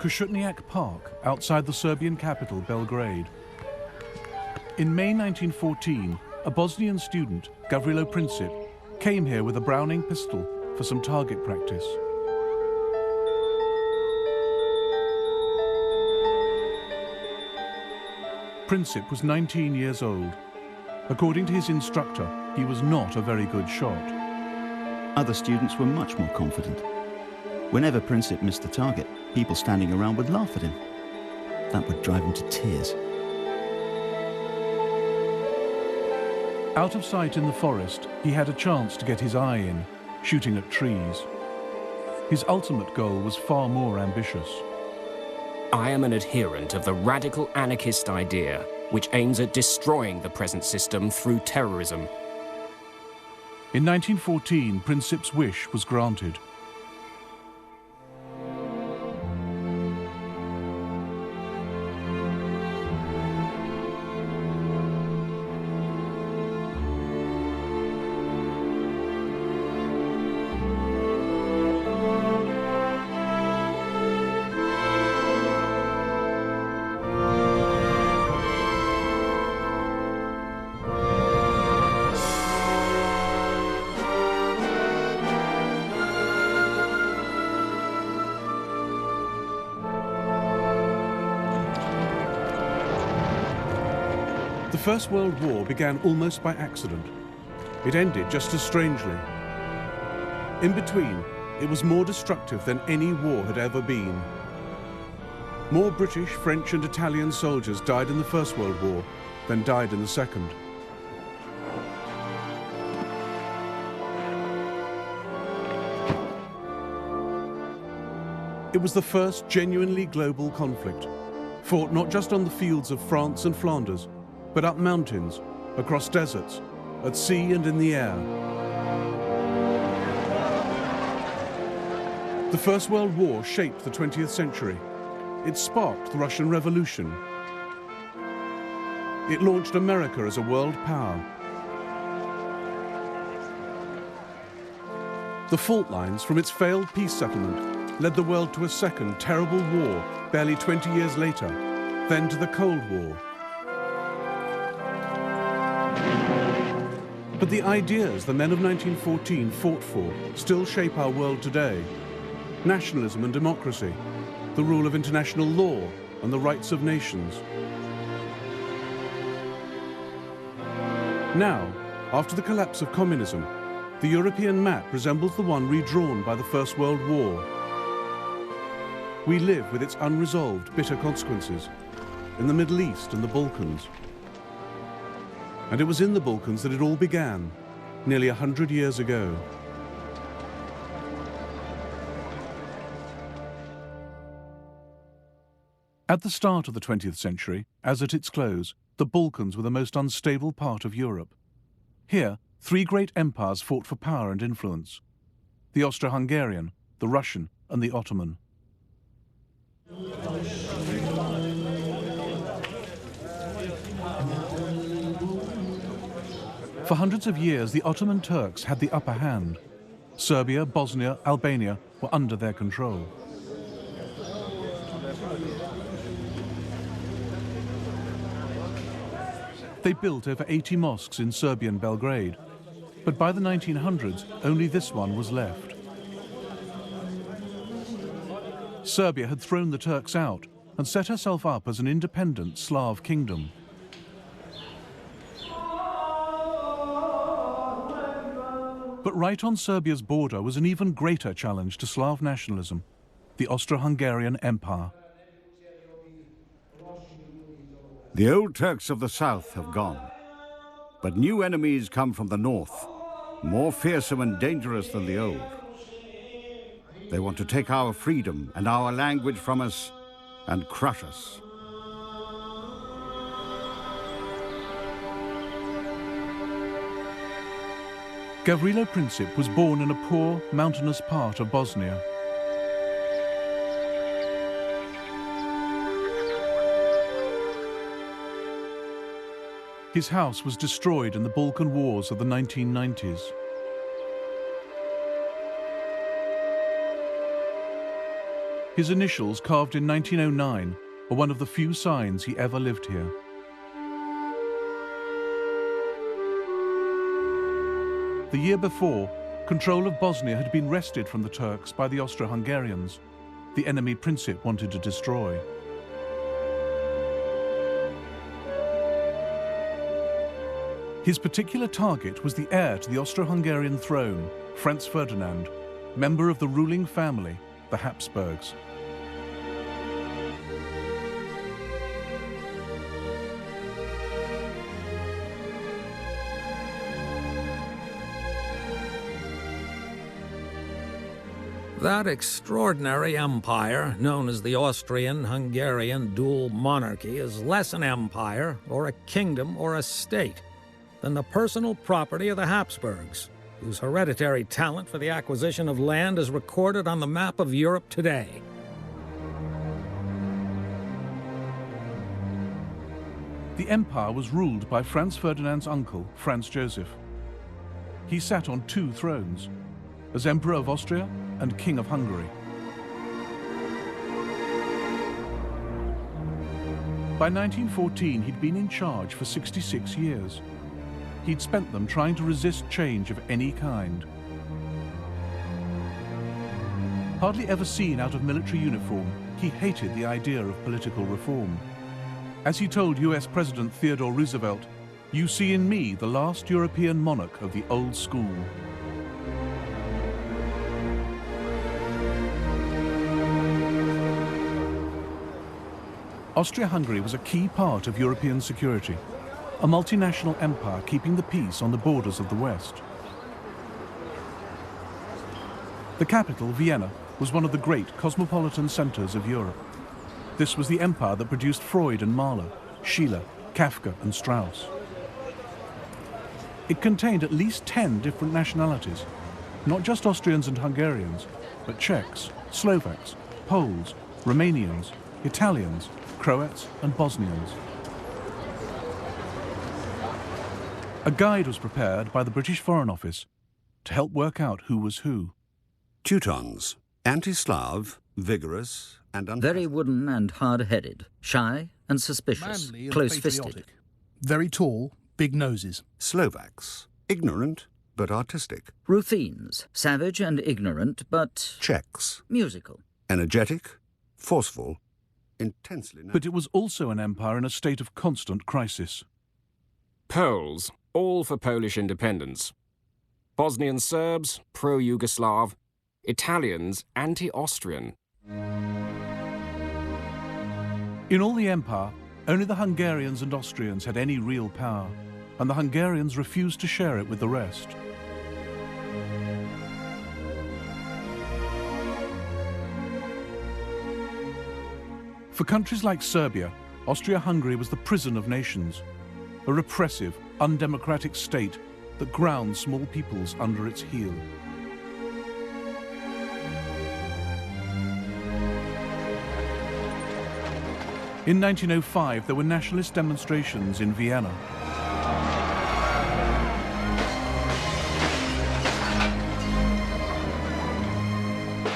Košutnjak Park outside the Serbian capital, Belgrade. In May 1914, a Bosnian student, Gavrilo Princip, came here with a Browning pistol for some target practice. Princip was 19 years old. According to his instructor, he was not a very good shot. Other students were much more confident. Whenever Princip missed the target, people standing around would laugh at him. That would drive him to tears. Out of sight in the forest, he had a chance to get his eye in, shooting at trees. His ultimate goal was far more ambitious. I am an adherent of the radical anarchist idea, which aims at destroying the present system through terrorism. In 1914, Princip's wish was granted. The First World War began almost by accident. It ended just as strangely. In between, it was more destructive than any war had ever been. More British, French and Italian soldiers died in the First World War than died in the Second. It was the first genuinely global conflict, fought not just on the fields of France and Flanders, but up mountains, across deserts, at sea and in the air. The First World War shaped the 20th century. It sparked the Russian Revolution. It launched America as a world power. The fault lines from its failed peace settlement led the world to a second terrible war barely 20 years later, then to the Cold War. But the ideas the men of 1914 fought for still shape our world today. Nationalism and democracy, the rule of international law and the rights of nations. Now, after the collapse of communism, the European map resembles the one redrawn by the First World War. We live with its unresolved, bitter consequences in the Middle East and the Balkans. And it was in the Balkans that it all began, nearly 100 years ago. At the start of the 20th century, as at its close, the Balkans were the most unstable part of Europe. Here, three great empires fought for power and influence: the Austro-Hungarian, the Russian, and the Ottoman. For hundreds of years, the Ottoman Turks had the upper hand. Serbia, Bosnia, Albania were under their control. They built over 80 mosques in Serbian Belgrade, but by the 1900s, only this one was left. Serbia had thrown the Turks out and set herself up as an independent Slav kingdom. But right on Serbia's border was an even greater challenge to Slav nationalism: the Austro-Hungarian Empire. The old Turks of the south have gone, but new enemies come from the north, more fearsome and dangerous than the old. They want to take our freedom and our language from us and crush us. Gavrilo Princip was born in a poor, mountainous part of Bosnia. His house was destroyed in the Balkan Wars of the 1990s. His initials, carved in 1909, are one of the few signs he ever lived here. The year before, control of Bosnia had been wrested from the Turks by the Austro-Hungarians, the enemy Princip wanted to destroy. His particular target was the heir to the Austro-Hungarian throne, Franz Ferdinand, member of the ruling family, the Habsburgs. That extraordinary empire, known as the Austrian-Hungarian dual monarchy, is less an empire, or a kingdom, or a state, than the personal property of the Habsburgs, whose hereditary talent for the acquisition of land is recorded on the map of Europe today. The empire was ruled by Franz Ferdinand's uncle, Franz Joseph. He sat on two thrones, as Emperor of Austria and King of Hungary. By 1914, he'd been in charge for 66 years. He'd spent them trying to resist change of any kind. Hardly ever seen out of military uniform, he hated the idea of political reform. As he told US President Theodore Roosevelt, "You see in me the last European monarch of the old school." Austria-Hungary was a key part of European security, a multinational empire keeping the peace on the borders of the West. The capital, Vienna, was one of the great cosmopolitan centers of Europe. This was the empire that produced Freud and Mahler, Schiller, Kafka and Strauss. It contained at least 10 different nationalities, not just Austrians and Hungarians, but Czechs, Slovaks, Poles, Romanians, Italians, Croats and Bosnians. A guide was prepared by the British Foreign Office to help work out who was who. Teutons, anti-Slav, vigorous and very wooden and hard-headed, shy and suspicious, manly and close-fisted. patriotic. Very tall, big noses. Slovaks, ignorant but artistic. Ruthenes, savage and ignorant, but Czechs, musical. energetic, forceful, intensely... But it was also an empire in a state of constant crisis. Poles, all for Polish independence. Bosnian Serbs, pro-Yugoslav. Italians, anti-Austrian. In all the empire, only the Hungarians and Austrians had any real power, and the Hungarians refused to share it with the rest. For countries like Serbia, Austria-Hungary was the prison of nations, a repressive, undemocratic state that ground small peoples under its heel. In 1905, there were nationalist demonstrations in Vienna.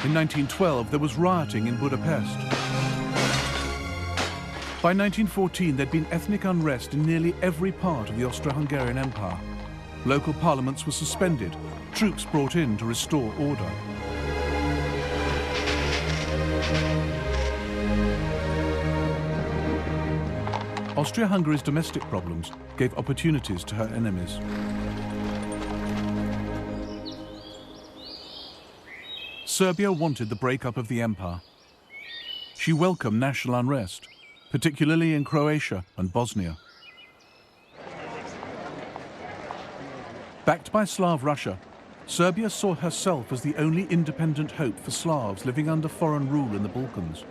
In 1912, there was rioting in Budapest. By 1914, there'd been ethnic unrest in nearly every part of the Austro-Hungarian Empire. Local parliaments were suspended, troops brought in to restore order. Austria-Hungary's domestic problems gave opportunities to her enemies. Serbia wanted the breakup of the empire. She welcomed national unrest, particularly in Croatia and Bosnia. Backed by Slav Russia, Serbia saw herself as the only independent hope for Slavs living under foreign rule in the Balkans.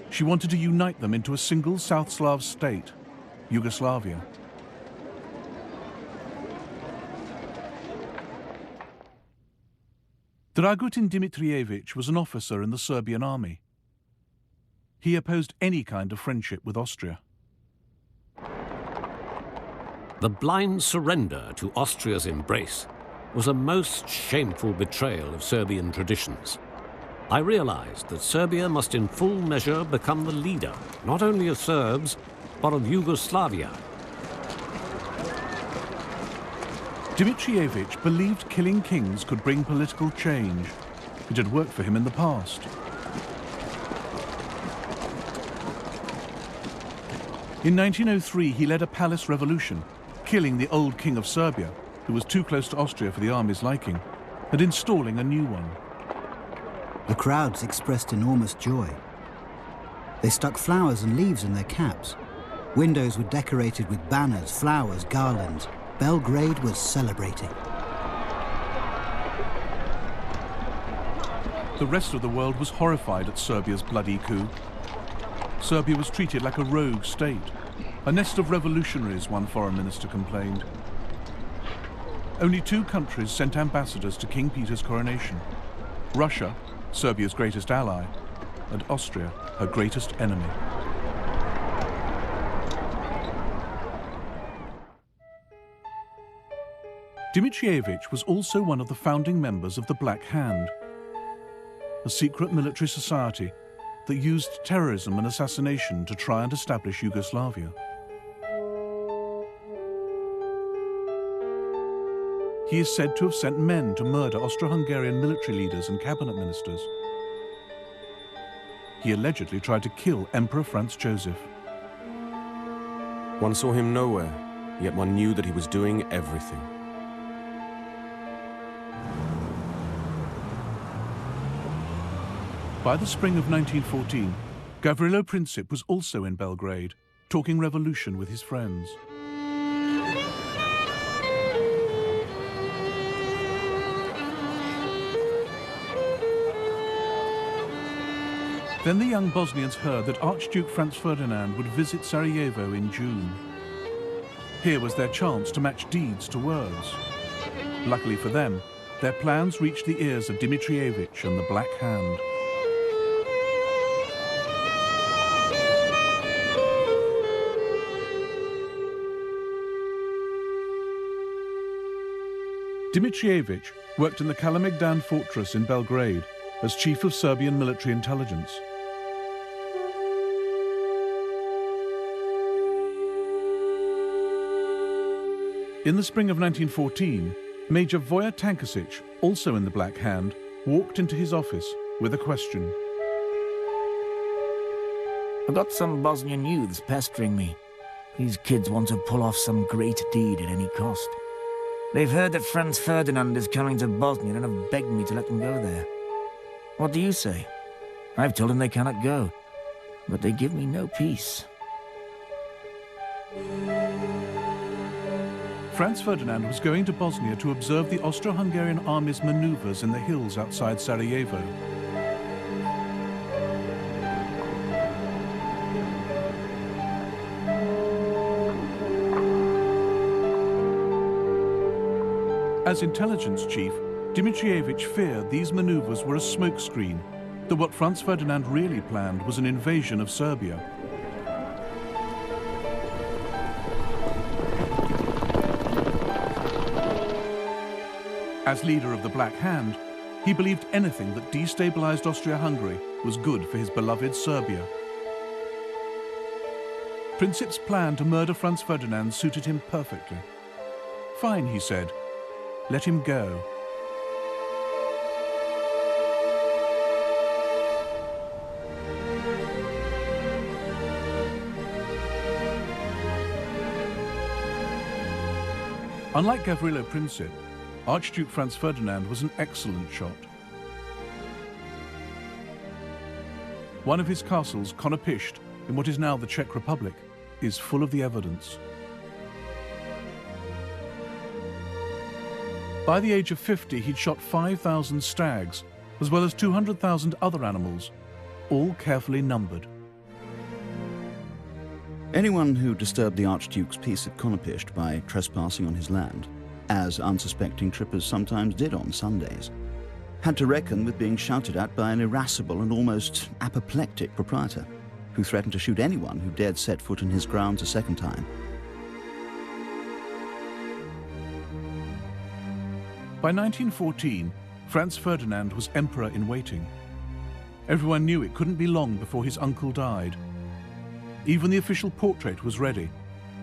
She wanted to unite them into a single South Slav state, Yugoslavia. Dragutin Dimitrievich was an officer in the Serbian army. He opposed any kind of friendship with Austria. The blind surrender to Austria's embrace was a most shameful betrayal of Serbian traditions. I realized that Serbia must in full measure become the leader, not only of Serbs, but of Yugoslavia. Dimitrievich believed killing kings could bring political change. It had worked for him in the past. In 1903, he led a palace revolution, killing the old king of Serbia, who was too close to Austria for the army's liking, and installing a new one. The crowds expressed enormous joy. They stuck flowers and leaves in their caps. Windows were decorated with banners, flowers, garlands. Belgrade was celebrating. The rest of the world was horrified at Serbia's bloody coup. Serbia was treated like a rogue state, a nest of revolutionaries, one foreign minister complained. Only 2 countries sent ambassadors to King Peter's coronation: Russia, Serbia's greatest ally, and Austria, her greatest enemy. Dimitrievich was also one of the founding members of the Black Hand, a secret military society that used terrorism and assassination to try and establish Yugoslavia. He is said to have sent men to murder Austro-Hungarian military leaders and cabinet ministers. He allegedly tried to kill Emperor Franz Joseph. One saw him nowhere, yet one knew that he was doing everything. By the spring of 1914, Gavrilo Princip was also in Belgrade, talking revolution with his friends. Then the young Bosnians heard that Archduke Franz Ferdinand would visit Sarajevo in June. Here was their chance to match deeds to words. Luckily for them, their plans reached the ears of Dimitrievich and the Black Hand. Dimitrievich worked in the Kalemegdan fortress in Belgrade as chief of Serbian military intelligence. In the spring of 1914, Major Voja Tankasic, also in the Black Hand, walked into his office with a question. I've got some Bosnian youths pestering me. These kids want to pull off some great deed at any cost. They've heard that Franz Ferdinand is coming to Bosnia and have begged me to let them go there. What do you say? I've told them they cannot go, but they give me no peace. Franz Ferdinand was going to Bosnia to observe the Austro-Hungarian army's maneuvers in the hills outside Sarajevo. As intelligence chief, Dimitrievich feared these maneuvers were a smokescreen, that what Franz Ferdinand really planned was an invasion of Serbia. As leader of the Black Hand, he believed anything that destabilized Austria-Hungary was good for his beloved Serbia. Princip's plan to murder Franz Ferdinand suited him perfectly. Fine, he said. Let him go. Unlike Gavrilo Princip, Archduke Franz Ferdinand was an excellent shot. One of his castles, Konopisht, in what is now the Czech Republic, is full of the evidence. By the age of 50, he'd shot 5,000 stags, as well as 200,000 other animals, all carefully numbered. Anyone who disturbed the Archduke's peace at Konopisht by trespassing on his land, as unsuspecting trippers sometimes did on Sundays, had to reckon with being shouted at by an irascible and almost apoplectic proprietor, who threatened to shoot anyone who dared set foot in his grounds a second time. By 1914, Franz Ferdinand was emperor in waiting. Everyone knew it couldn't be long before his uncle died. Even the official portrait was ready,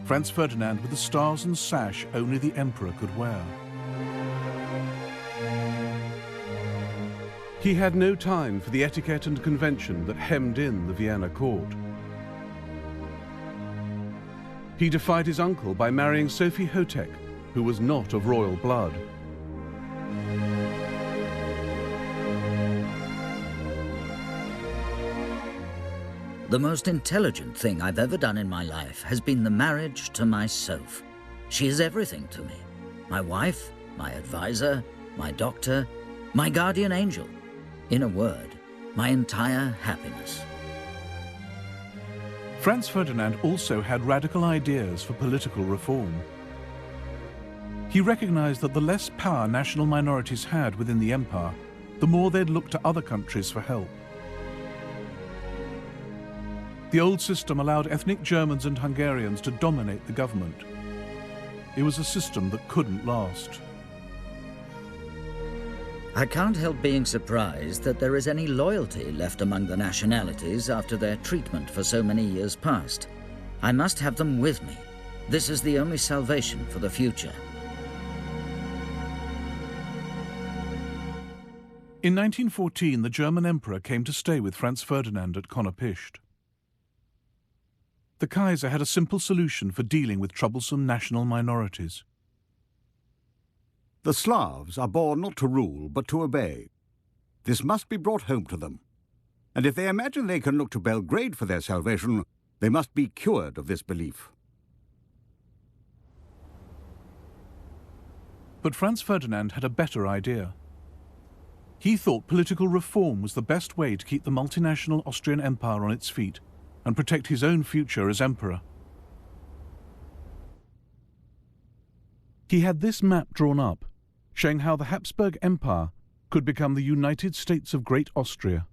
Franz Ferdinand with the stars and sash only the emperor could wear. He had no time for the etiquette and convention that hemmed in the Vienna court. He defied his uncle by marrying Sophie Hotek, who was not of royal blood. The most intelligent thing I've ever done in my life has been the marriage to my Soph. She is everything to me. My wife, my advisor, my doctor, my guardian angel. In a word, my entire happiness. Franz Ferdinand also had radical ideas for political reform. He recognized that the less power national minorities had within the empire, the more they'd look to other countries for help. The old system allowed ethnic Germans and Hungarians to dominate the government. It was a system that couldn't last. I can't help being surprised that there is any loyalty left among the nationalities after their treatment for so many years past. I must have them with me. This is the only salvation for the future. In 1914, the German emperor came to stay with Franz Ferdinand at Konopishcht. The Kaiser had a simple solution for dealing with troublesome national minorities. The Slavs are born not to rule, but to obey. This must be brought home to them. And if they imagine they can look to Belgrade for their salvation, they must be cured of this belief. But Franz Ferdinand had a better idea. He thought political reform was the best way to keep the multinational Austrian Empire on its feet and protect his own future as emperor. He had this map drawn up, showing how the Habsburg Empire could become the United States of Great Austria.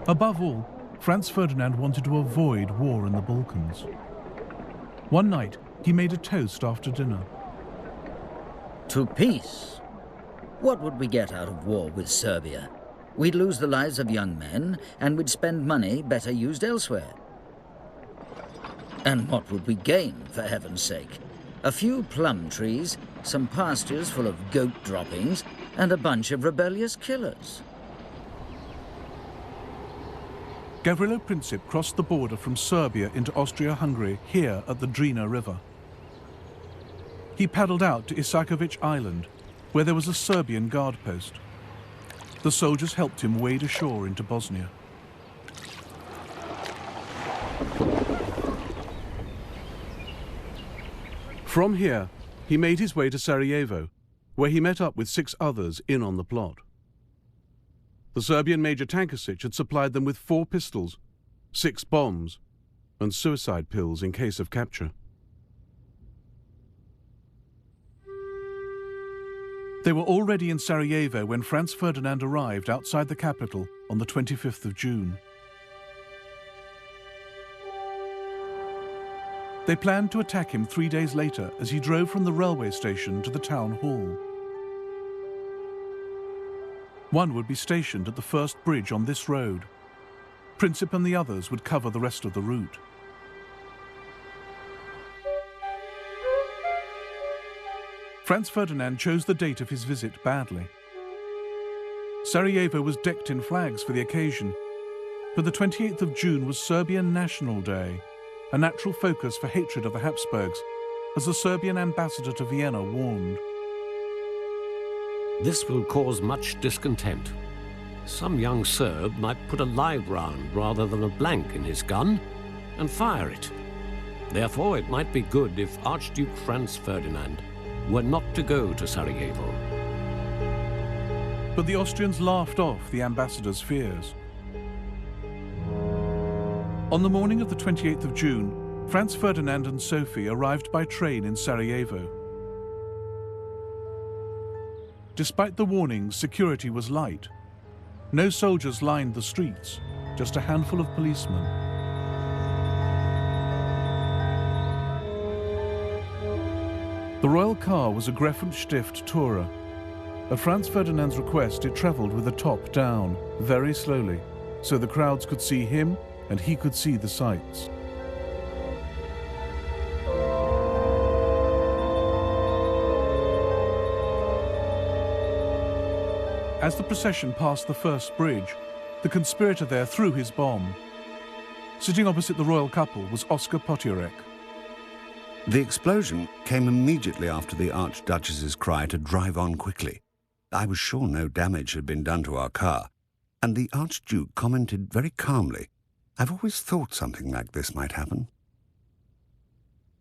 Above all, Franz Ferdinand wanted to avoid war in the Balkans. One night, he made a toast after dinner. To peace. What would we get out of war with Serbia? We'd lose the lives of young men, and we'd spend money better used elsewhere. And what would we gain, for heaven's sake? A few plum trees, some pastures full of goat droppings, and a bunch of rebellious killers. Gavrilo Princip crossed the border from Serbia into Austria-Hungary here at the Drina River. He paddled out to Isakovic Island, where there was a Serbian guard post. The soldiers helped him wade ashore into Bosnia. From here, he made his way to Sarajevo, where he met up with 6 others in on the plot. The Serbian Major Tankasic had supplied them with 4 pistols, 6 bombs, and suicide pills in case of capture. They were already in Sarajevo when Franz Ferdinand arrived outside the capital on the 25th of June. They planned to attack him 3 days later as he drove from the railway station to the town hall. One would be stationed at the first bridge on this road. Princip and the others would cover the rest of the route. Franz Ferdinand chose the date of his visit badly. Sarajevo was decked in flags for the occasion, but the 28th of June was Serbian National Day, a natural focus for hatred of the Habsburgs, as the Serbian ambassador to Vienna warned. This will cause much discontent. Some young Serb might put a live round rather than a blank in his gun and fire it. Therefore, it might be good if Archduke Franz Ferdinand were not to go to Sarajevo. But the Austrians laughed off the ambassador's fears. On the morning of the 28th of June, Franz Ferdinand and Sophie arrived by train in Sarajevo. Despite the warnings, security was light. No soldiers lined the streets, just a handful of policemen. The royal car was a Greffenstift Tourer, At Franz Ferdinand's request, it travelled with the top down, very slowly, so the crowds could see him and he could see the sights. As the procession passed the first bridge, the conspirator there threw his bomb. Sitting opposite the royal couple was Oscar Potiorek. The explosion came immediately after the Archduchess's cry to drive on quickly. I was sure no damage had been done to our car, and the Archduke commented very calmly, "I've always thought something like this might happen."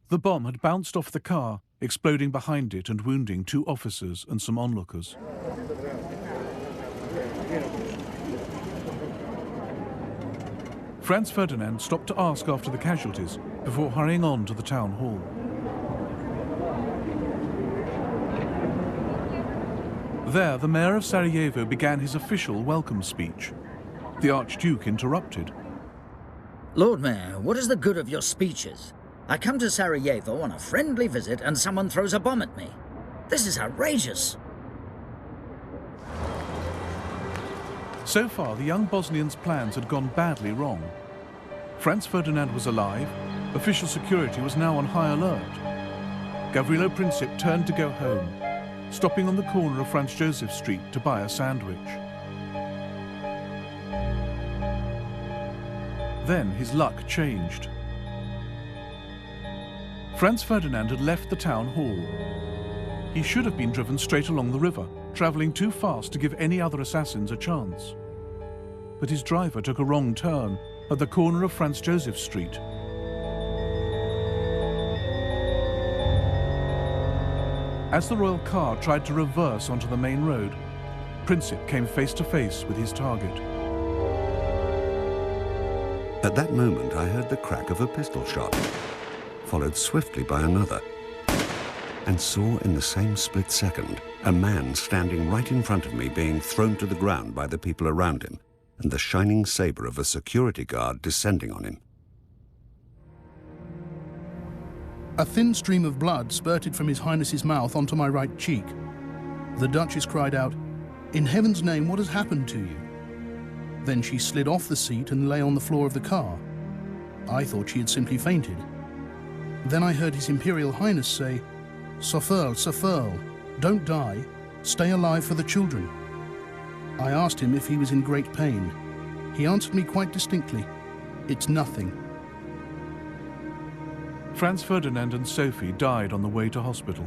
The bomb had bounced off the car, exploding behind it and wounding 2 officers and some onlookers. Franz Ferdinand stopped to ask after the casualties before hurrying on to the town hall. There, the mayor of Sarajevo began his official welcome speech. The Archduke interrupted. Lord Mayor, what is the good of your speeches? I come to Sarajevo on a friendly visit and someone throws a bomb at me. This is outrageous. So far, the young Bosnian's plans had gone badly wrong. Franz Ferdinand was alive, official security was now on high alert. Gavrilo Princip turned to go home, stopping on the corner of Franz Joseph Street to buy a sandwich. Then his luck changed. Franz Ferdinand had left the town hall. He should have been driven straight along the river, travelling too fast to give any other assassins a chance. But his driver took a wrong turn at the corner of Franz Joseph Street. As the royal car tried to reverse onto the main road, Princip came face to face with his target. At that moment, I heard the crack of a pistol shot, followed swiftly by another, and saw in the same split second a man standing right in front of me being thrown to the ground by the people around him, and the shining sabre of a security guard descending on him. A thin stream of blood spurted from His Highness's mouth onto my right cheek. The Duchess cried out, "In heaven's name, what has happened to you?" Then she slid off the seat and lay on the floor of the car. I thought she had simply fainted. Then I heard His Imperial Highness say, "Sofurl, Sofurl, don't die. Stay alive for the children." I asked him if he was in great pain. He answered me quite distinctly, "It's nothing." Franz Ferdinand and Sophie died on the way to hospital.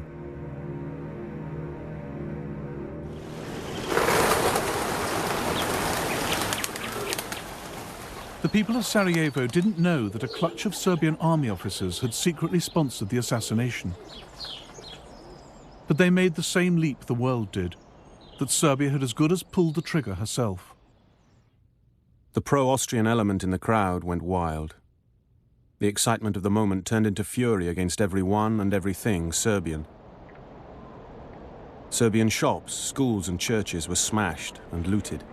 The people of Sarajevo didn't know that a clutch of Serbian army officers had secretly sponsored the assassination. But they made the same leap the world did, that Serbia had as good as pulled the trigger herself. The pro-Austrian element in the crowd went wild. The excitement of the moment turned into fury against everyone and everything Serbian. Serbian shops, schools and churches were smashed and looted.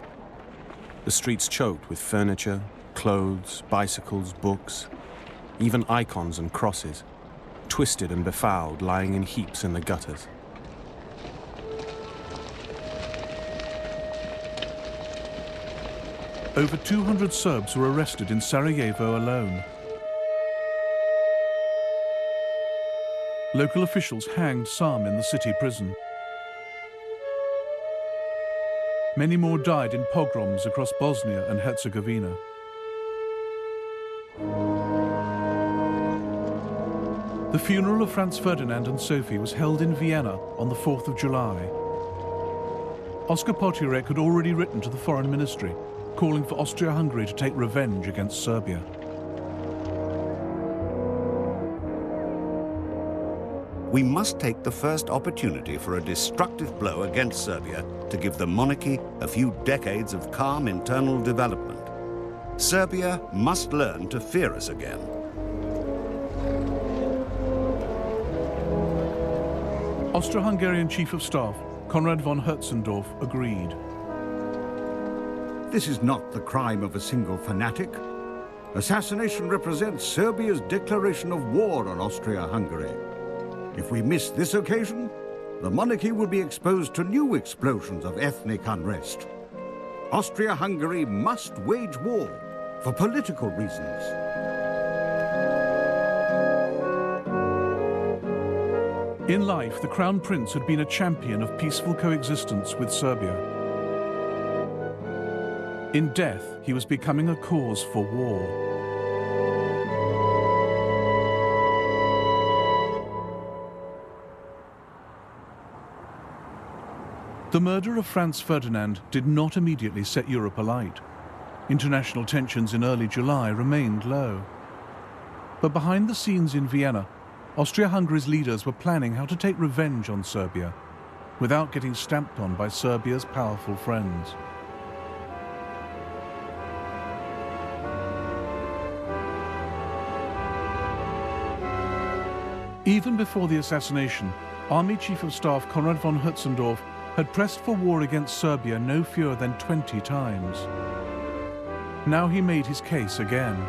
The streets choked with furniture, clothes, bicycles, books, even icons and crosses, twisted and befouled, lying in heaps in the gutters. Over 200 Serbs were arrested in Sarajevo alone. Local officials hanged some in the city prison. Many more died in pogroms across Bosnia and Herzegovina. The funeral of Franz Ferdinand and Sophie was held in Vienna on the 4th of July. Oscar Potiorek had already written to the Foreign Ministry, calling for Austria-Hungary to take revenge against Serbia. We must take the first opportunity for a destructive blow against Serbia to give the monarchy a few decades of calm internal development. Serbia must learn to fear us again. Austro-Hungarian Chief of Staff Konrad von Hertzendorf agreed. This is not the crime of a single fanatic. Assassination represents Serbia's declaration of war on Austria-Hungary. If we miss this occasion, the monarchy will be exposed to new explosions of ethnic unrest. Austria-Hungary must wage war for political reasons. In life, the Crown Prince had been a champion of peaceful coexistence with Serbia. In death, he was becoming a cause for war. The murder of Franz Ferdinand did not immediately set Europe alight. International tensions in early July remained low. But behind the scenes in Vienna, Austria-Hungary's leaders were planning how to take revenge on Serbia without getting stamped on by Serbia's powerful friends. Even before the assassination, Army Chief of Staff Konrad von Hötzendorf had pressed for war against Serbia no fewer than 20 times. Now he made his case again.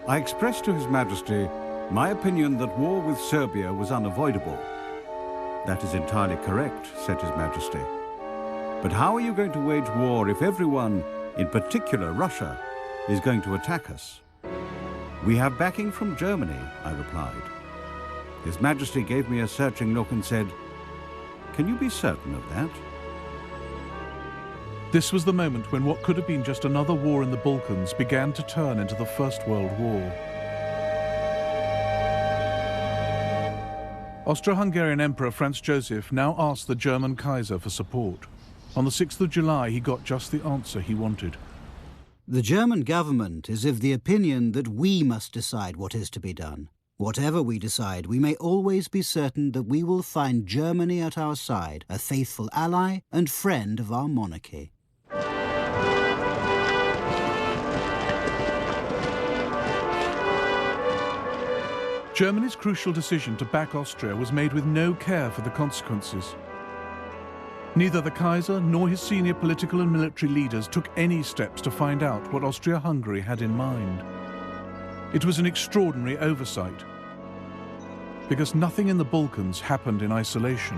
I expressed to His Majesty my opinion that war with Serbia was unavoidable. That is entirely correct, said His Majesty. But how are you going to wage war if everyone, in particular Russia, is going to attack us? We have backing from Germany, I replied. His Majesty gave me a searching look and said, "Can you be certain of that?" This was the moment when what could have been just another war in the Balkans began to turn into the First World War. Austro-Hungarian Emperor Franz Joseph now asked the German Kaiser for support. On the 6th of July, he got just the answer he wanted. The German government is of the opinion that we must decide what is to be done. Whatever we decide, we may always be certain that we will find Germany at our side, a faithful ally and friend of our monarchy. Germany's crucial decision to back Austria was made with no care for the consequences. Neither the Kaiser nor his senior political and military leaders took any steps to find out what Austria-Hungary had in mind. It was an extraordinary oversight, because nothing in the Balkans happened in isolation.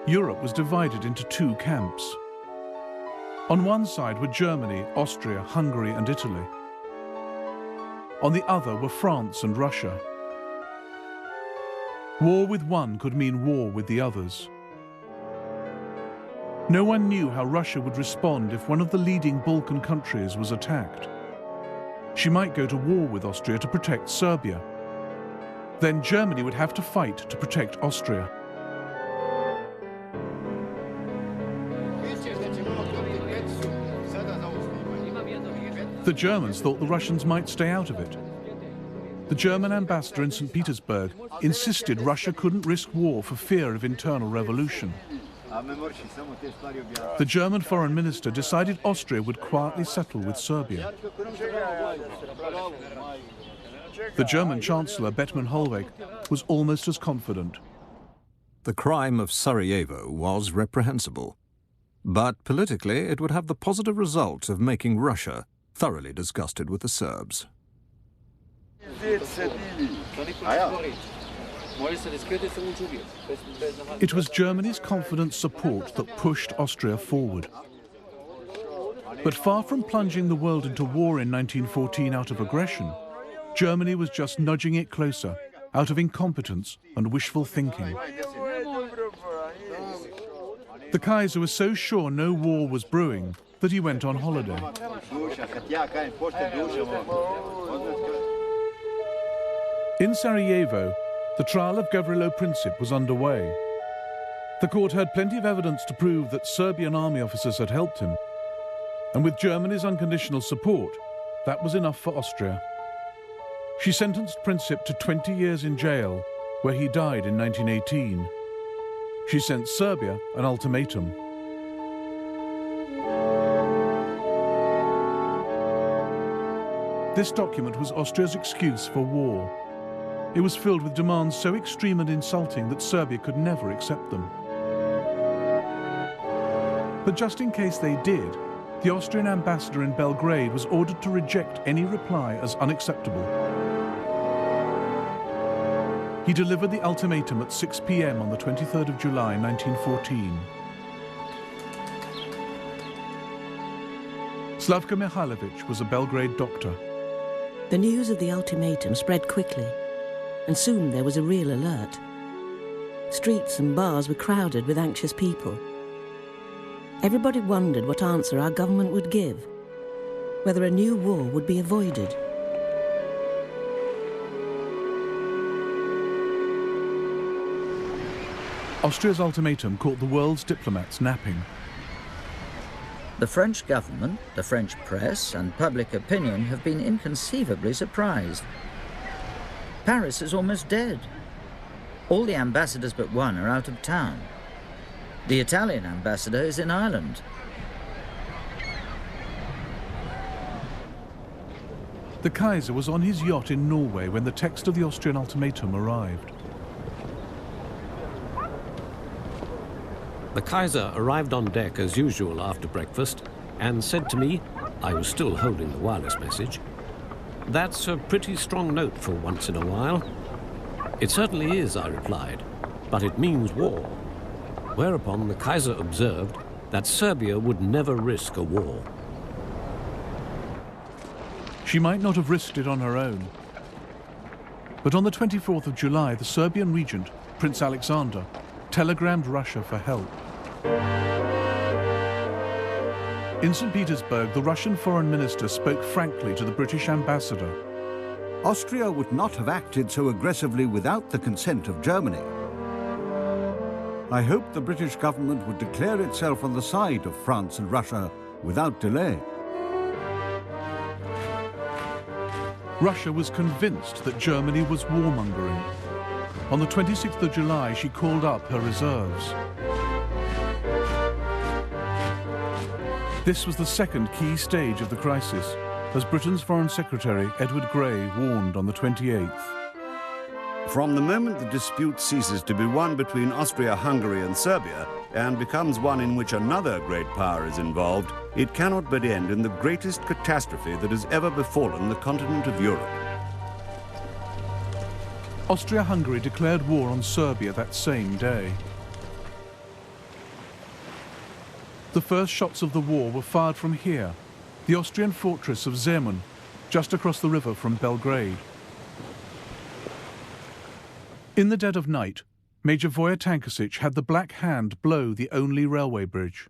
Europe was divided into two camps. On one side were Germany, Austria, Hungary and Italy. On the other were France and Russia. War with one could mean war with the others. No one knew how Russia would respond if one of the leading Balkan countries was attacked. She might go to war with Austria to protect Serbia. Then Germany would have to fight to protect Austria. The Germans thought the Russians might stay out of it. The German ambassador in St. Petersburg insisted Russia couldn't risk war for fear of internal revolution. The German foreign minister decided Austria would quietly settle with Serbia. The German chancellor, Bethmann Hollweg, was almost as confident. The crime of Sarajevo was reprehensible, but politically it would have the positive result of making Russia thoroughly disgusted with the Serbs. It was Germany's confident support that pushed Austria forward. But far from plunging the world into war in 1914 out of aggression, Germany was just nudging it closer out of incompetence and wishful thinking. The Kaiser was so sure no war was brewing that he went on holiday. In Sarajevo, the trial of Gavrilo Princip was underway. The court had plenty of evidence to prove that Serbian army officers had helped him. And with Germany's unconditional support, that was enough for Austria. She sentenced Princip to 20 years in jail, where he died in 1918. She sent Serbia an ultimatum. This document was Austria's excuse for war. It was filled with demands so extreme and insulting that Serbia could never accept them. But just in case they did, the Austrian ambassador in Belgrade was ordered to reject any reply as unacceptable. He delivered the ultimatum at 6 p.m. on the 23rd of July, 1914. Slavka Mihailovich was a Belgrade doctor. The news of the ultimatum spread quickly, and soon there was a real alert. Streets and bars were crowded with anxious people. Everybody wondered what answer our government would give, whether a new war would be avoided. Austria's ultimatum caught the world's diplomats napping. The French government, the French press, and public opinion have been inconceivably surprised. Paris is almost dead. All the ambassadors but one are out of town. The Italian ambassador is in Ireland. The Kaiser was on his yacht in Norway when the text of the Austrian ultimatum arrived. The Kaiser arrived on deck as usual after breakfast and said to me, I was still holding the wireless message, "That's a pretty strong note for once in a while." "It certainly is," I replied, "but it means war." Whereupon the Kaiser observed that Serbia would never risk a war. She might not have risked it on her own. But on the 24th of July, the Serbian regent, Prince Alexander, telegrammed Russia for help. In St. Petersburg, the Russian foreign minister spoke frankly to the British ambassador. Austria would not have acted so aggressively without the consent of Germany. I hope the British government would declare itself on the side of France and Russia without delay. Russia was convinced that Germany was warmongering. On the 26th of July, she called up her reserves. This was the second key stage of the crisis, as Britain's Foreign Secretary Edward Grey warned on the 28th. From the moment the dispute ceases to be one between Austria-Hungary and Serbia and becomes one in which another great power is involved, it cannot but end in the greatest catastrophe that has ever befallen the continent of Europe. Austria-Hungary declared war on Serbia that same day. The first shots of the war were fired from here, the Austrian fortress of Zemun, just across the river from Belgrade. In the dead of night, Major Voja Tankasic had the Black Hand blow the only railway bridge.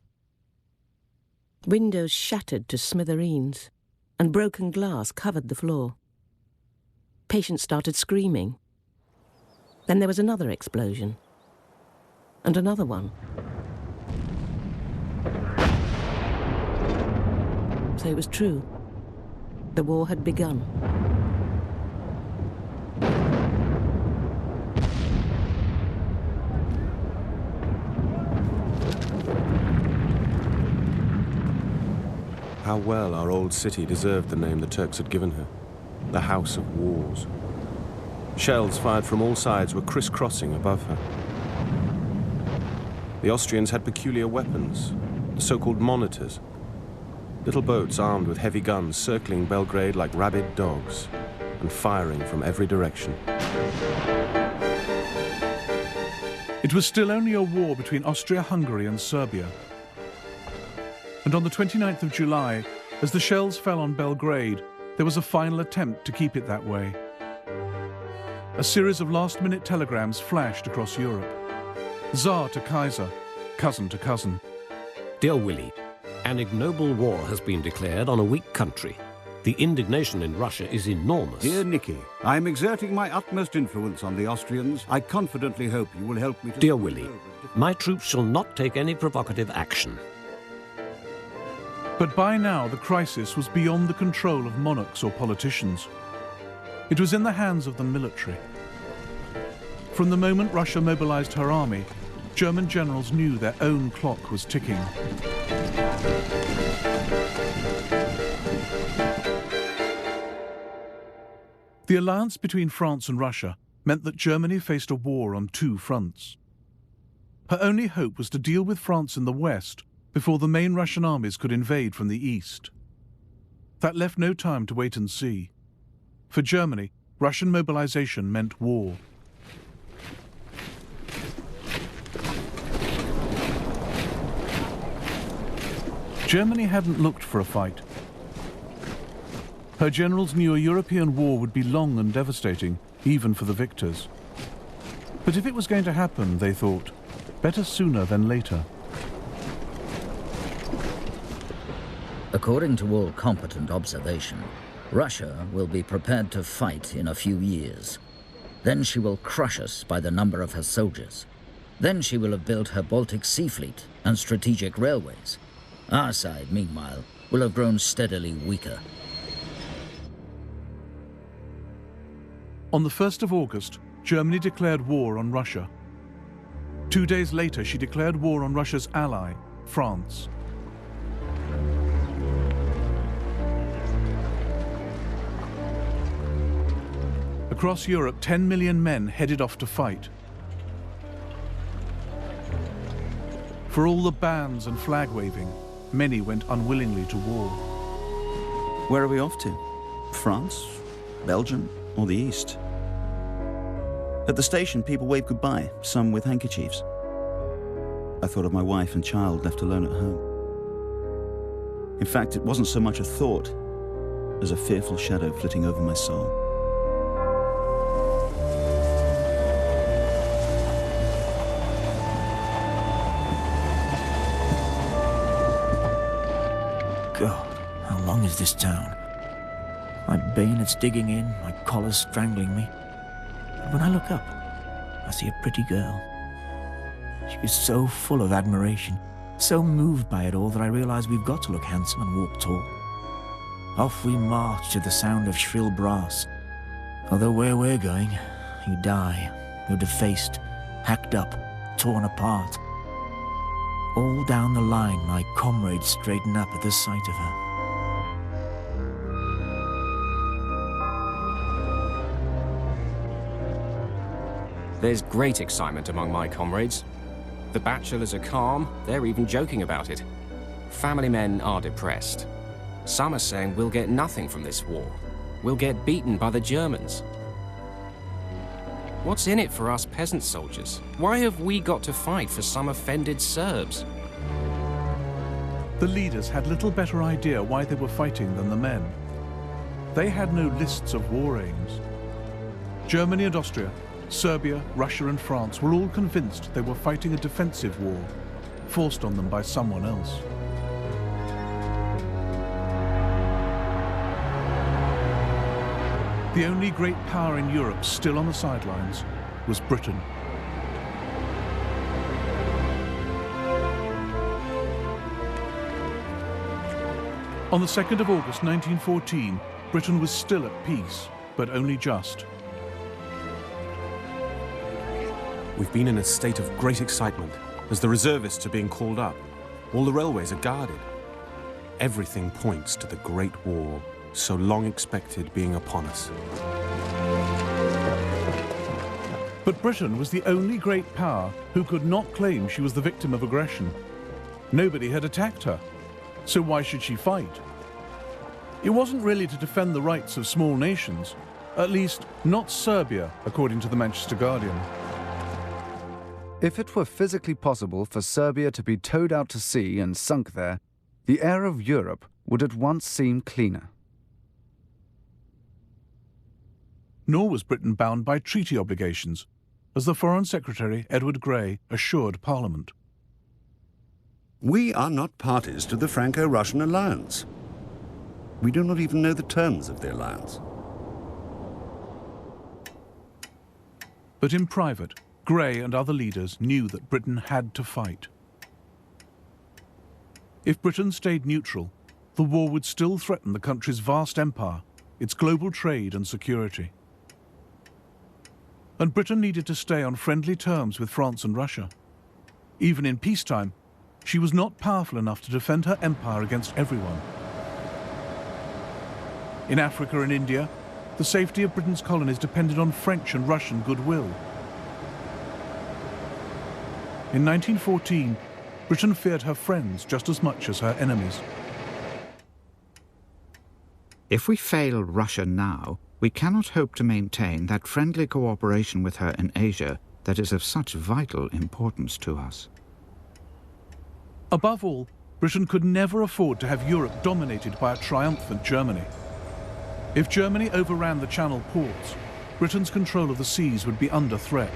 Windows shattered to smithereens, and broken glass covered the floor. Patients started screaming. Then there was another explosion, and another one. So it was true. The war had begun. How well our old city deserved the name the Turks had given her, the House of Wars. Shells fired from all sides were crisscrossing above her. The Austrians had peculiar weapons, the so-called monitors. Little boats armed with heavy guns circling Belgrade like rabid dogs and firing from every direction. It was still only a war between Austria-Hungary and Serbia. And on the 29th of July, as the shells fell on Belgrade, there was a final attempt to keep it that way. A series of last-minute telegrams flashed across Europe. Tsar to Kaiser, cousin to cousin. Dear Willie, an ignoble war has been declared on a weak country. The indignation in Russia is enormous. Dear Nicky, I am exerting my utmost influence on the Austrians. I confidently hope you will help me to... Dear Willie, my troops shall not take any provocative action. But by now, the crisis was beyond the control of monarchs or politicians. It was in the hands of the military. From the moment Russia mobilized her army, German generals knew their own clock was ticking. The alliance between France and Russia meant that Germany faced a war on two fronts. Her only hope was to deal with France in the west before the main Russian armies could invade from the east. That left no time to wait and see. For Germany, Russian mobilization meant war. Germany hadn't looked for a fight. Her generals knew a European war would be long and devastating, even for the victors. But if it was going to happen, they thought, better sooner than later. According to all competent observation, Russia will be prepared to fight in a few years. Then she will crush us by the number of her soldiers. Then she will have built her Baltic Sea Fleet and strategic railways. Our side, meanwhile, will have grown steadily weaker. On the 1st of August, Germany declared war on Russia. 2 days later, she declared war on Russia's ally, France. Across Europe, 10 million men headed off to fight. For all the bans and flag-waving, many went unwillingly to war. Where are we off to? France, Belgium, or the East? At the station, people waved goodbye, some with handkerchiefs. I thought of my wife and child left alone at home. In fact, it wasn't so much a thought as a fearful shadow flitting over my soul. God, how long is this town? My bayonets digging in, my collar's strangling me. But when I look up, I see a pretty girl. She is so full of admiration, so moved by it all that I realize we've got to look handsome and walk tall. Off we march to the sound of shrill brass. Although where we're going, you die, you're defaced, hacked up, torn apart. All down the line, my comrades straighten up at the sight of her. There's great excitement among my comrades. The bachelors are calm, they're even joking about it. Family men are depressed. Some are saying we'll get nothing from this war. We'll get beaten by the Germans. What's in it for us peasant soldiers? Why have we got to fight for some offended Serbs? The leaders had little better idea why they were fighting than the men. They had no lists of war aims. Germany and Austria, Serbia, Russia and France were all convinced they were fighting a defensive war, forced on them by someone else. The only great power in Europe still on the sidelines was Britain. On the 2nd of August 1914, Britain was still at peace, but only just. We've been in a state of great excitement as the reservists are being called up. All the railways are guarded. Everything points to the Great War, so long expected, being upon us. But Britain was the only great power who could not claim she was the victim of aggression. Nobody had attacked her, so why should she fight? It wasn't really to defend the rights of small nations, at least not Serbia, according to the Manchester Guardian. If it were physically possible for Serbia to be towed out to sea and sunk there, the air of Europe would at once seem cleaner. Nor was Britain bound by treaty obligations, as the Foreign Secretary, Edward Grey, assured Parliament. We are not parties to the Franco-Russian alliance. We do not even know the terms of the alliance. But in private, Grey and other leaders knew that Britain had to fight. If Britain stayed neutral, the war would still threaten the country's vast empire, its global trade and security. And Britain needed to stay on friendly terms with France and Russia. Even in peacetime, she was not powerful enough to defend her empire against everyone. In Africa and India, the safety of Britain's colonies depended on French and Russian goodwill. In 1914, Britain feared her friends just as much as her enemies. If we fail Russia now, we cannot hope to maintain that friendly cooperation with her in Asia that is of such vital importance to us. Above all, Britain could never afford to have Europe dominated by a triumphant Germany. If Germany overran the Channel ports, Britain's control of the seas would be under threat.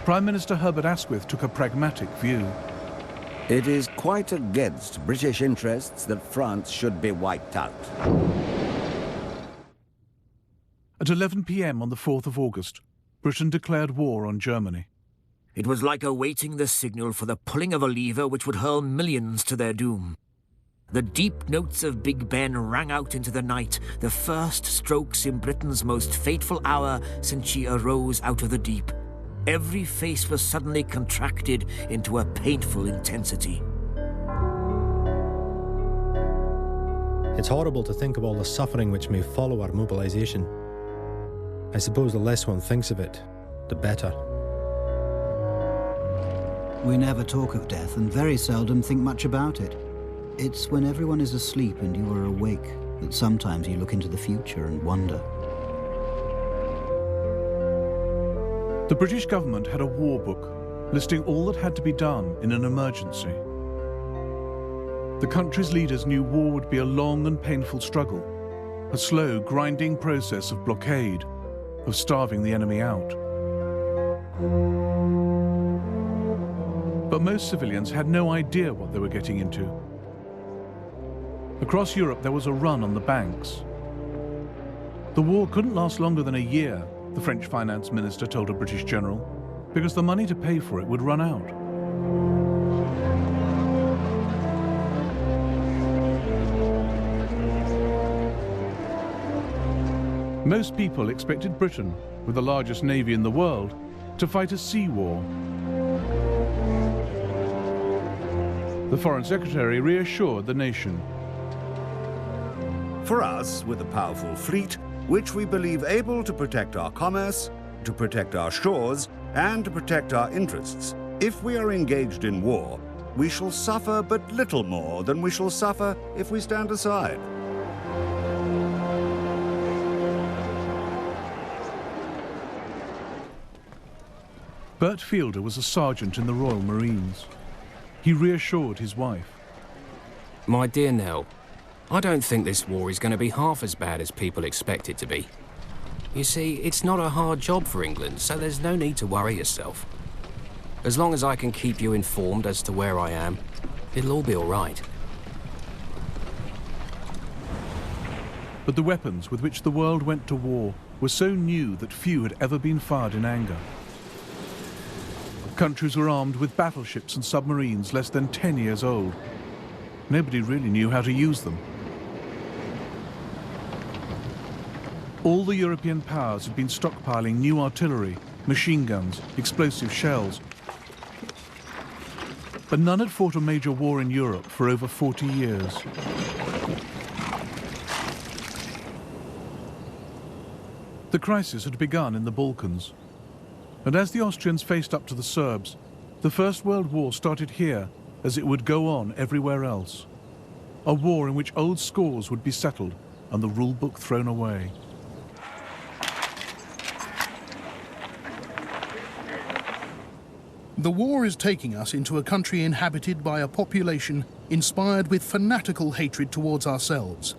Prime Minister Herbert Asquith took a pragmatic view. It is quite against British interests that France should be wiped out. At 11 p.m. on the 4th of August, Britain declared war on Germany. It was like awaiting the signal for the pulling of a lever which would hurl millions to their doom. The deep notes of Big Ben rang out into the night, the first strokes in Britain's most fateful hour since she arose out of the deep. Every face was suddenly contracted into a painful intensity. It's horrible to think of all the suffering which may follow our mobilization. I suppose the less one thinks of it, the better. We never talk of death and very seldom think much about it. It's when everyone is asleep and you are awake that sometimes you look into the future and wonder. The British government had a war book listing all that had to be done in an emergency. The country's leaders knew war would be a long and painful struggle, a slow, grinding process of blockade, of starving the enemy out. But most civilians had no idea what they were getting into. Across Europe, there was a run on the banks. The war couldn't last longer than a year, the French finance minister told a British general, because the money to pay for it would run out. Most people expected Britain, with the largest navy in the world, to fight a sea war. The Foreign Secretary reassured the nation. For us, with a powerful fleet, which we believe able to protect our commerce, to protect our shores, and to protect our interests, if we are engaged in war, we shall suffer but little more than we shall suffer if we stand aside. Bert Fielder was a sergeant in the Royal Marines. He reassured his wife. My dear Nell, I don't think this war is going to be half as bad as people expect it to be. You see, it's not a hard job for England, so there's no need to worry yourself. As long as I can keep you informed as to where I am, it'll all be all right. But the weapons with which the world went to war were so new that few had ever been fired in anger. Countries were armed with battleships and submarines less than 10 years old. Nobody really knew how to use them. All the European powers had been stockpiling new artillery, machine guns, explosive shells. But none had fought a major war in Europe for over 40 years. The crisis had begun in the Balkans. And as the Austrians faced up to the Serbs, the First World War started here as it would go on everywhere else. A war in which old scores would be settled and the rule book thrown away. The war is taking us into a country inhabited by a population inspired with fanatical hatred towards ourselves.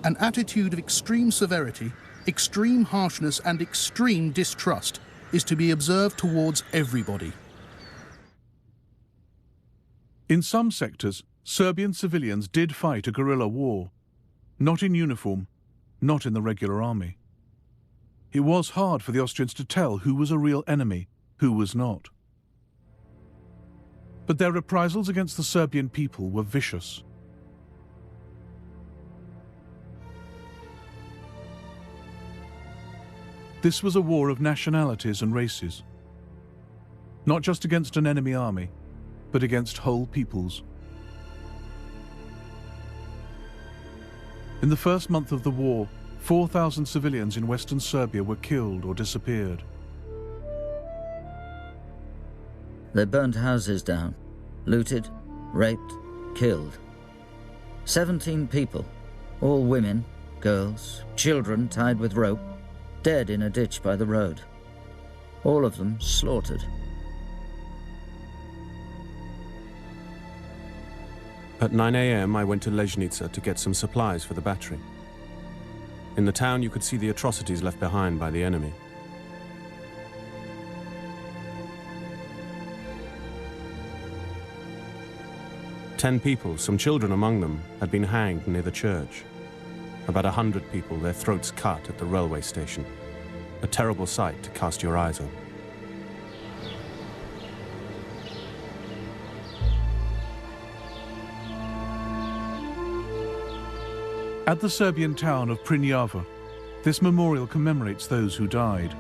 An attitude of extreme severity, extreme harshness and extreme distrust is to be observed towards everybody. In some sectors, Serbian civilians did fight a guerrilla war, not in uniform, not in the regular army. It was hard for the Austrians to tell who was a real enemy, who was not. But their reprisals against the Serbian people were vicious. This was a war of nationalities and races, not just against an enemy army, but against whole peoples. In the first month of the war, 4,000 civilians in western Serbia were killed or disappeared. They burnt houses down, looted, raped, killed. 17 people, all women, girls, children tied with rope, dead in a ditch by the road. All of them slaughtered. At 9 a.m. I went to Leznica to get some supplies for the battery. In the town you could see the atrocities left behind by the enemy. Ten people, some children among them, had been hanged near the church. About 100 people, their throats cut at the railway station. A terrible sight to cast your eyes on. At the Serbian town of Prnjava, this memorial commemorates those who died.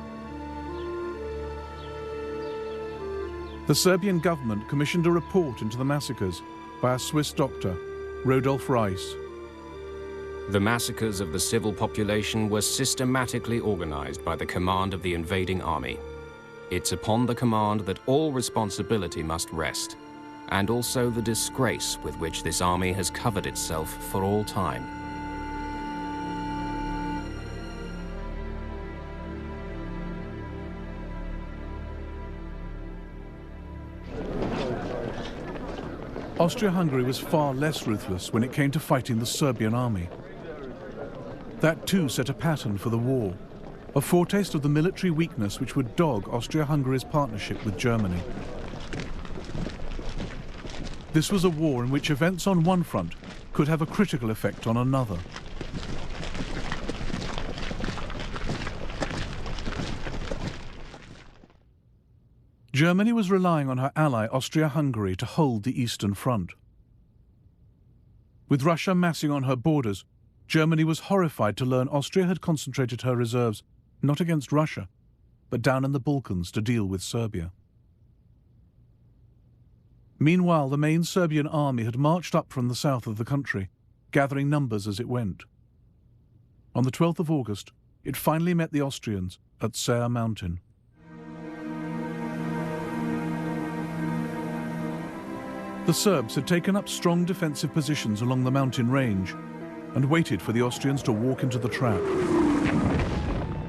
The Serbian government commissioned a report into the massacres by a Swiss doctor, Rodolf Reis. The massacres of the civil population were systematically organized by the command of the invading army. It's upon the command that all responsibility must rest, and also the disgrace with which this army has covered itself for all time. Austria-Hungary was far less ruthless when it came to fighting the Serbian army. That too set a pattern for the war, a foretaste of the military weakness which would dog Austria-Hungary's partnership with Germany. This was a war in which events on one front could have a critical effect on another. Germany was relying on her ally Austria-Hungary to hold the Eastern Front. With Russia massing on her borders, Germany was horrified to learn Austria had concentrated her reserves not against Russia, but down in the Balkans to deal with Serbia. Meanwhile, the main Serbian army had marched up from the south of the country, gathering numbers as it went. On the 12th of August, it finally met the Austrians at Ser Mountain. The Serbs had taken up strong defensive positions along the mountain range and waited for the Austrians to walk into the trap.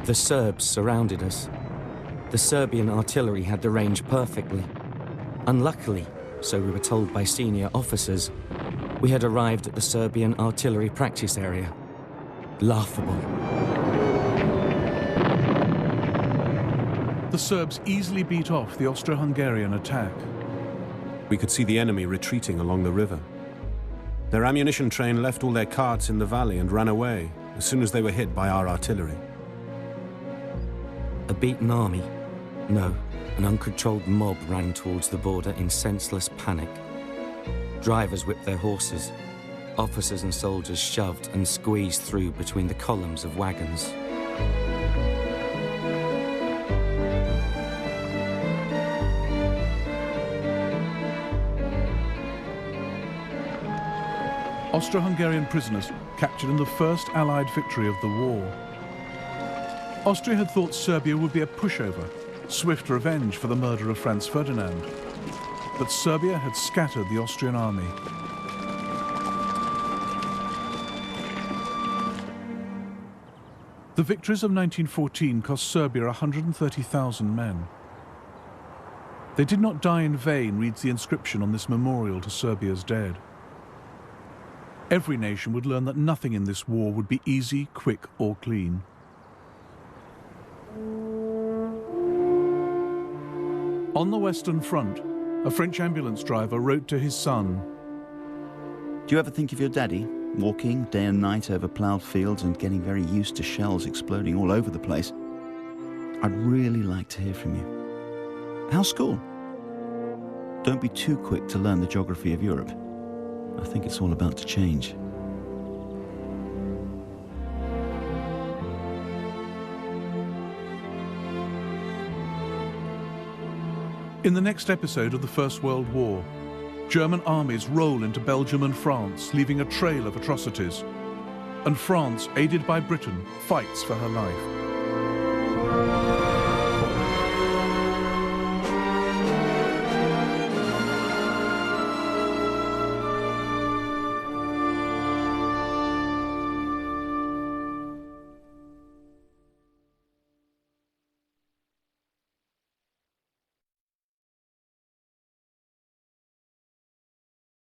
The Serbs surrounded us. The Serbian artillery had the range perfectly. Unluckily, so we were told by senior officers, we had arrived at the Serbian artillery practice area. Laughable. The Serbs easily beat off the Austro-Hungarian attack. We could see the enemy retreating along the river. Their ammunition train left all their carts in the valley and ran away as soon as they were hit by our artillery. A beaten army? No, an uncontrolled mob ran towards the border in senseless panic. Drivers whipped their horses. Officers and soldiers shoved and squeezed through between the columns of wagons. Austro-Hungarian prisoners captured in the first Allied victory of the war. Austria had thought Serbia would be a pushover, swift revenge for the murder of Franz Ferdinand. But Serbia had scattered the Austrian army. The victories of 1914 cost Serbia 130,000 men. They did not die in vain, reads the inscription on this memorial to Serbia's dead. Every nation would learn that nothing in this war would be easy, quick, or clean. On the Western Front, a French ambulance driver wrote to his son, "Do you ever think of your daddy, walking day and night over ploughed fields and getting very used to shells exploding all over the place? I'd really like to hear from you. How's school? Don't be too quick to learn the geography of Europe. I think it's all about to change." In the next episode of the First World War, German armies roll into Belgium and France, leaving a trail of atrocities. And France, aided by Britain, fights for her life.